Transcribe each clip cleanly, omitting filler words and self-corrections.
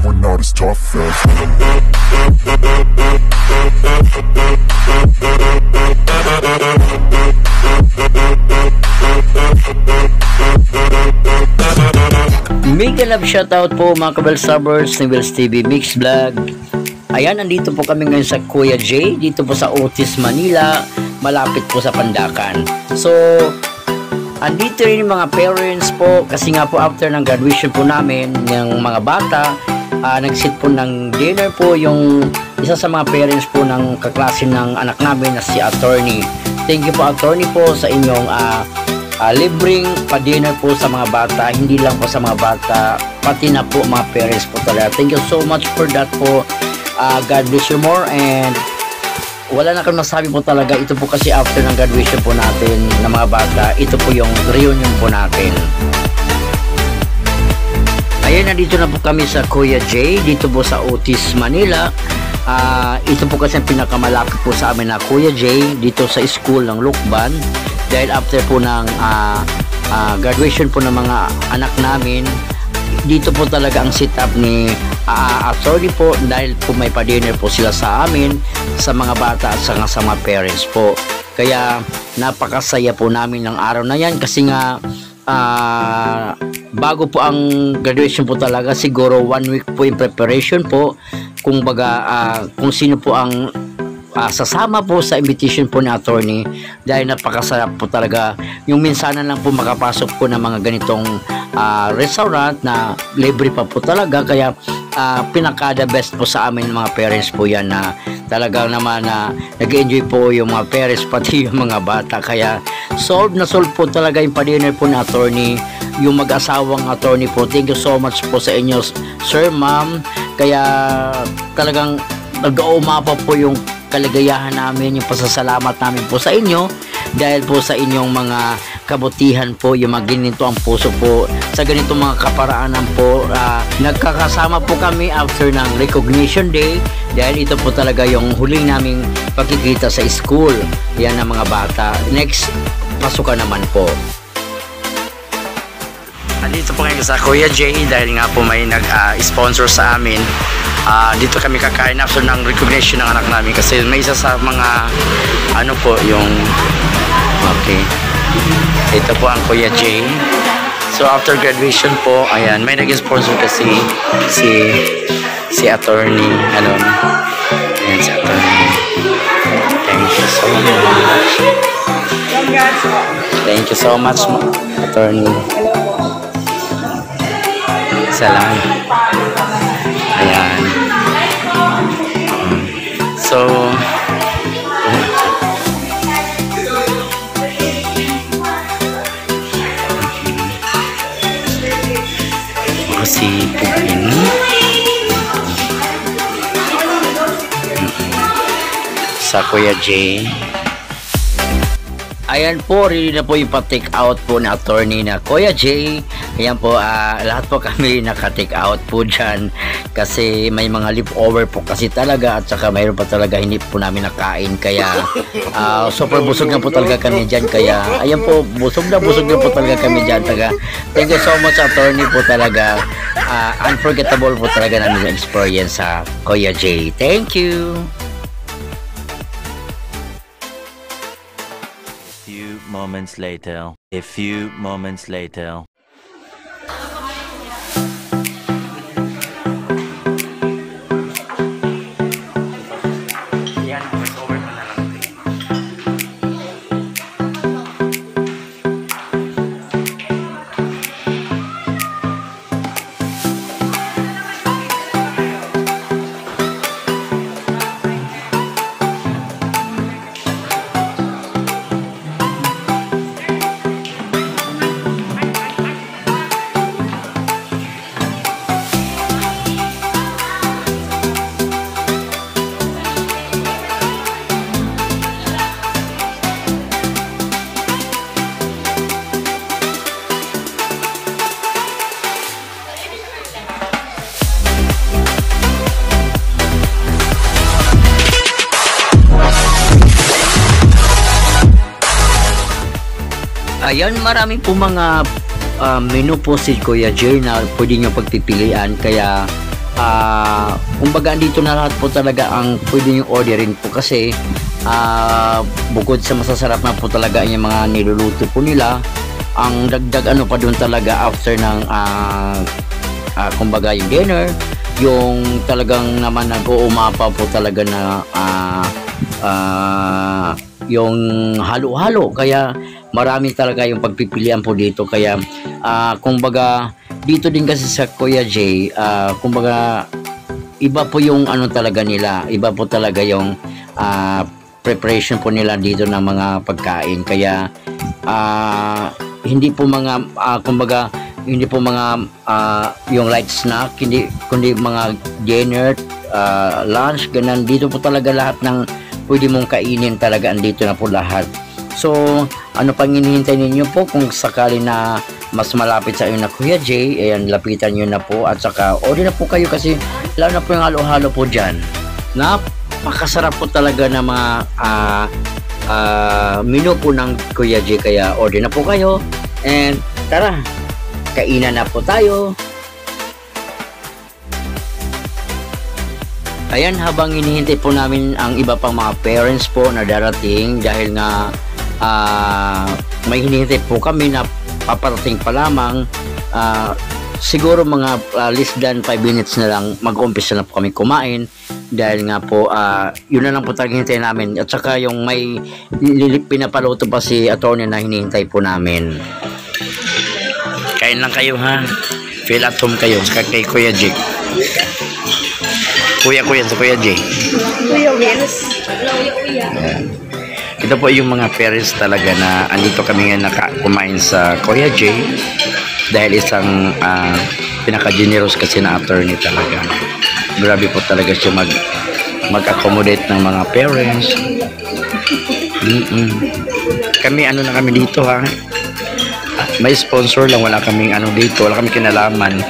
we're not as tough as. Mega love shoutout po mga Kabel Subbers ni Wells TV Mix Vlog. Ayan, nandito po kami ngayon sa Kuya J, dito po sa Otis, Manila, malapit po sa Pandakan. So, andito rin yung mga parents po, kasi nga po after ng graduation po namin, ng mga bata, nag-sit po ng dinner po yung isa sa mga parents po ng kaklase ng anak namin na si Attorney. Thank you po Attorney po sa inyong libreng pa-dinner po sa mga bata, hindi lang po sa mga bata, pati na po mga parents po talaga. Thank you so much for that po. God bless you more, and wala na akong nasabi po talaga. Ito po kasi after ng graduation po natin ng mga bata, ito po yung reunion po natin. Ayan, nandito na po kami sa Kuya J, dito po sa Otis, Manila. Ito po kasi ang pinakamalapit po sa amin na Kuya J, dito sa school ng Lukban. Dahil after po ng graduation po ng mga anak namin, dito po talaga ang setup ni Attorney po, dahil po may pa-dinner po sila sa amin, sa mga bata at sa mga parents po. Kaya napakasaya po namin ng araw na yan, kasi nga bago po ang graduation po talaga, siguro 1 week po in preparation po, kung baga kung sino po ang sasama po sa invitation po ni Attorney, dahil napakasarap po talaga yung minsanan lang po makapasok po ng mga ganitong restaurant na libre pa po talaga. Kaya pinaka the best po sa amin mga parents po yan, na talagang naman nag-enjoy po yung mga parents pati yung mga bata. Kaya solve po talaga yung pa-dinner po ni Attorney, yung mag-asawang Attorney po. Thank you so much po sa inyo sir, ma'am. Kaya talagang nag-uumapa po yung kaligayahan namin, yung pasasalamat namin po sa inyo, dahil po sa inyong mga kabutihan po, yung mga ganito ang puso po sa ganito mga kaparaanan po. Nagkakasama po kami after ng recognition day, dahil ito po talaga yung huling naming pagkikita sa school yan ng mga bata. Next pasukan naman po. Andito po ngayon sa Kuya J, dahil nga po may nag-sponsor sa amin. Dito kami kakain after ng recognition ng anak namin, kasi may isa sa mga ano po yung okay, ito po ang Kuya J. So after graduation po, ayan, may nag-sponsor kasi si Attorney, ano, ayan si Attorney. Thank you so much. Thank you so much Attorney. Salamat. Ayan. So si Pugin sa Kuya J. Ayan po, ready na po yung pa-take out po na Attorney na Kuya J. Ayan po, lahat po kami naka-take out po dyan, kasi may mga leftover po kasi talaga, at saka mayroon pa talaga hindi po namin nakain. Kaya super busog na po talaga kami dyan. Kaya ayan po, busog na po talaga kami dyan. Thank you so much Attorney po talaga. Unforgettable po talaga namin yung experience sa Kuya J. Thank you. A few moments later. Ayan, marami po mga menu po si Kuya J na pwede nyo pagpipilian. Kaya kumbaga dito na lahat po talaga ang pwede nyo orderin po kasi bukod sa masasarap na po talaga yung mga niluluto po nila, ang dagdag ano pa doon talaga after ng kumbaga yung dinner, yung talagang naman nag-uumapa po talaga na yung halo-halo, kaya marami talaga yung pagpipilian po dito. Kaya kumbaga dito din kasi sa Kuya J, kumbaga iba po yung ano talaga nila, iba po talaga yung preparation po nila dito ng mga pagkain. Kaya hindi po mga kumbaga hindi po mga yung light snack, kundi mga dinner, lunch, ganun. Dito po talaga lahat ng pwede mong kainin talaga andito na po lahat. So ano pang hinihintay ninyo po? Kung sakali na mas malapit sa inyo na Kuya J, ayan, lapitan nyo na po at saka order na po kayo kasi lalo na po yung halo-halo po dyan. Napakasarap po talaga na mga menu po ng Kuya J, kaya order na po kayo and tara, kainan na po tayo. Ayan, habang hinihintay po namin ang iba pang mga parents po na darating dahil nga may hinihintay po kami na paparating pa lamang, siguro mga less than 5 minutes na lang mag-umpisa na po kami kumain dahil nga po yun na lang po talagang hinihintay namin at saka yung may pinapaluto pa si attorney na hinihintay po namin. Kain lang kayo ha, feel at home kayo kay Kuya J. Kuya sa Kuya J. Kuya Wills. Ito po yung mga parents talaga na andito kami ngayon kumain sa Kuya J dahil isang pinaka-generous kasi na attorney talaga. Grabe po talaga siya mag-accommodate ng mga parents. Kami ano na kami dito ha. May sponsor lang, wala kaming ano dito, wala kaming kinalaman.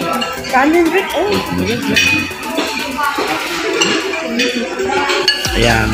Kanin rin. Ayan.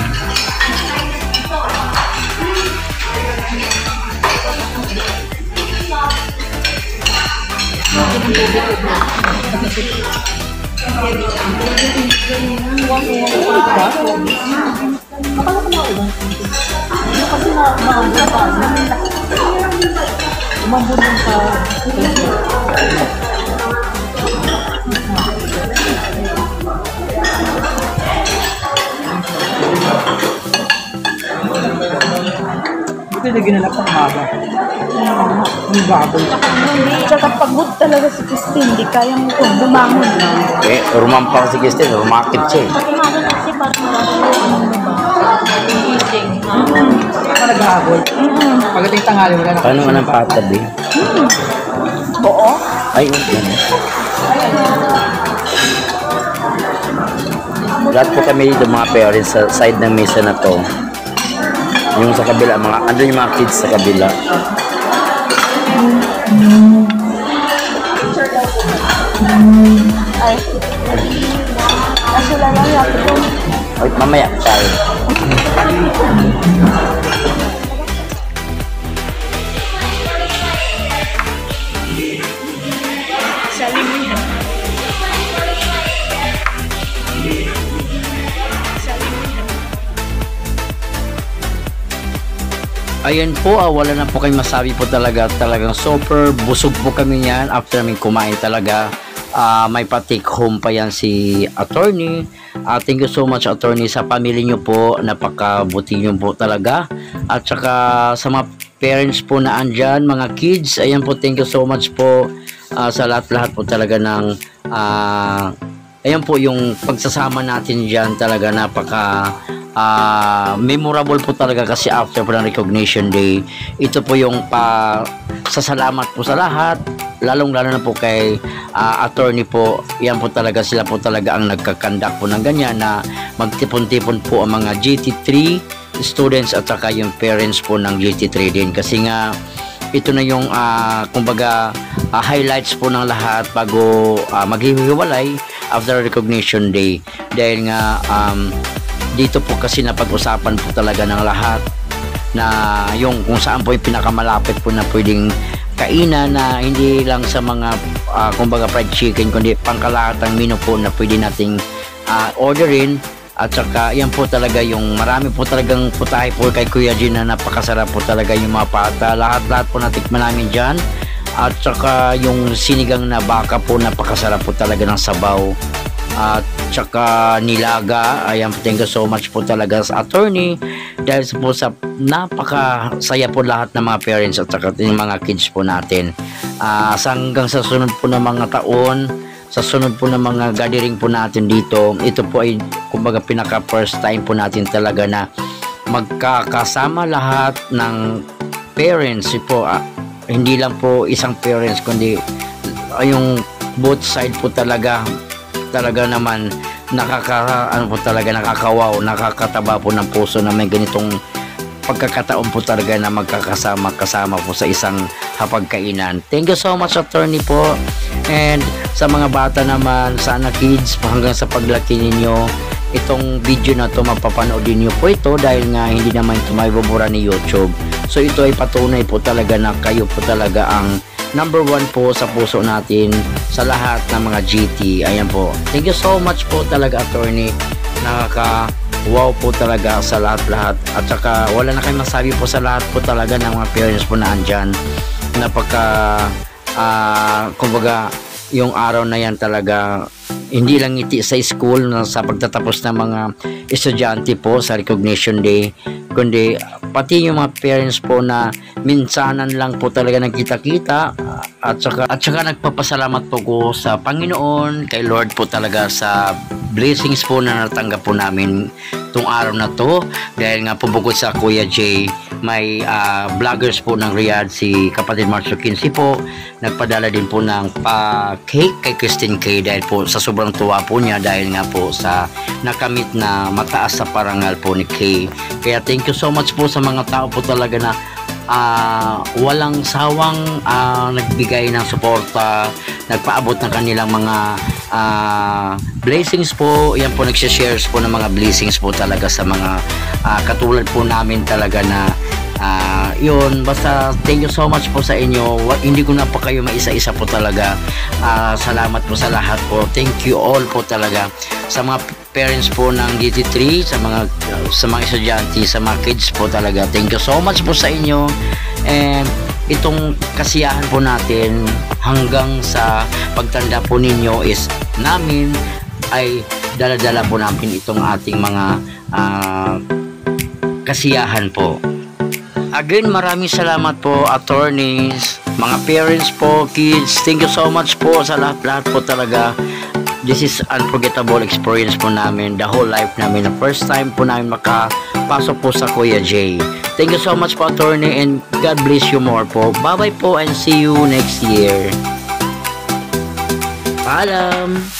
Ito na ginanap ng haba. Ang baboy. Tsaka pagod talaga si Christine. Di kayang bumangon. Rumampang si Christine, rumakit siya. Kumain kasi parang Ako naghahabol. Pagdating tanghali, wala na. Paano nga ng patabi? Oo. Ay, yun. Lahat po kami dito mga parents sa side ng mesa na to. Yung sa kabila, andun yung mga kids sa kabila. Ay. Asula lang yata po. Ay, mamaya, tayo. Sabi mo yan. Ayan po, wala na po kayong masabi po talagang super busog po kami yan after namin kumain talaga. May pa-take home pa yan si attorney. Thank you so much attorney sa family nyo po, napakabuti nyo po talaga. At saka sa mga parents po na andyan, mga kids, ayan po, thank you so much po sa lahat-lahat po talaga ng ayan po yung pagsasama natin dyan talaga napaka memorable po talaga kasi after po ng recognition day, ito po yung sasalamat po sa lahat, lalong-lalo na po kay attorney po. Yan po talaga, sila po talaga ang nagkakandak po ng ganyan na magtipon-tipon po ang mga GT3 students at saka yung parents po ng GT3 din kasi nga ito na yung kumbaga highlights po ng lahat bago maghihiwalay after recognition day dahil nga dito po kasi napag-usapan po talaga ng lahat na yung kung saan po yung pinakamalapit po na pwedeng kainan na hindi lang sa mga kumbaga fried chicken, kundi pangkalahatang menu po na pwede nating orderin. At saka yan po talaga yung marami po talagang putahe po kay Kuya Jin na napakasarap po talaga yung mga pata. Lahat po natikman namin dyan. At saka yung sinigang na baka po napakasarap po talaga ng sabaw. At saka nilaga. Ayan po, thank you so much po talaga sa attorney. Dahil po sa napakasaya po lahat ng mga parents at saka yung mga kids po natin. Hanggang sa sunod po ng mga taon, sa sunod po ng mga gathering po natin dito, ito po ay kumbaga pinaka first time po natin talaga na magkakasama lahat ng parents po, hindi lang po isang parents kundi yung both side po talaga naman nakakawaw, nakakataba po ng puso na may ganitong pagkakataon po talaga na magkakasama po sa isang hapagkainan. Thank you so much, attorney po. And sa mga bata naman, sana kids, hanggang sa paglaki ninyo, itong video na to mapapanood din nyo po ito dahil nga hindi naman ito maibubura ni YouTube. So ito ay patunay po talaga na kayo po talaga ang number 1 po sa puso natin sa lahat ng mga GT. Ayan po. Thank you so much po talaga, attorney. Wow po talaga sa lahat-lahat. At saka wala na kayong masabi po sa lahat po talaga ng mga parents po na andyan. Kumbaga yung araw na yan talaga hindi lang ngiti sa school na sa pagtatapos ng mga estudyante po sa recognition day, kundi pati yung mga parents po na minsanan lang po talaga nagkita-kita. At saka nagpapasalamat po ko sa Panginoon, kay Lord po talaga sa blessings po na natanggap po namin itong araw na to. Dahil nga po bukod sa Kuya J, may vloggers po ng Riyadh, si kapatid Marcio 15 po, nagpadala din po ng cake kay Christine K dahil po sa sobrang tuwa po niya dahil nga po sa nakamit na mataas sa parangal po ni K. Kaya thank you so much po sa mga tao po talaga na walang sawang nagbigay ng suporta, nagpaabot ng kanilang mga blessings po. Yan po, nagsha-shares po ng mga blessings po talaga sa mga katulad po namin talaga na yun, basta thank you so much po sa inyo. Hindi ko na po kayo maisa-isa po talaga. Salamat po sa lahat po. Thank you all po talaga sa mga parents po ng DT3, sa mga estudyante, sa mga kids po talaga. Thank you so much po sa inyo. And itong kasiyahan po natin hanggang sa pagtanda po ninyo is namin ay dala-dala po namin itong ating mga kasiyahan po. Again, maraming salamat po, attorneys, mga parents po, kids. Thank you so much po sa lahat-lahat po talaga. This is unforgettable experience po namin, the whole life namin. The first time po namin makapasok po sa Kuya J. Thank you so much po, attorney, and God bless you more po. Bye-bye po and see you next year. Paalam!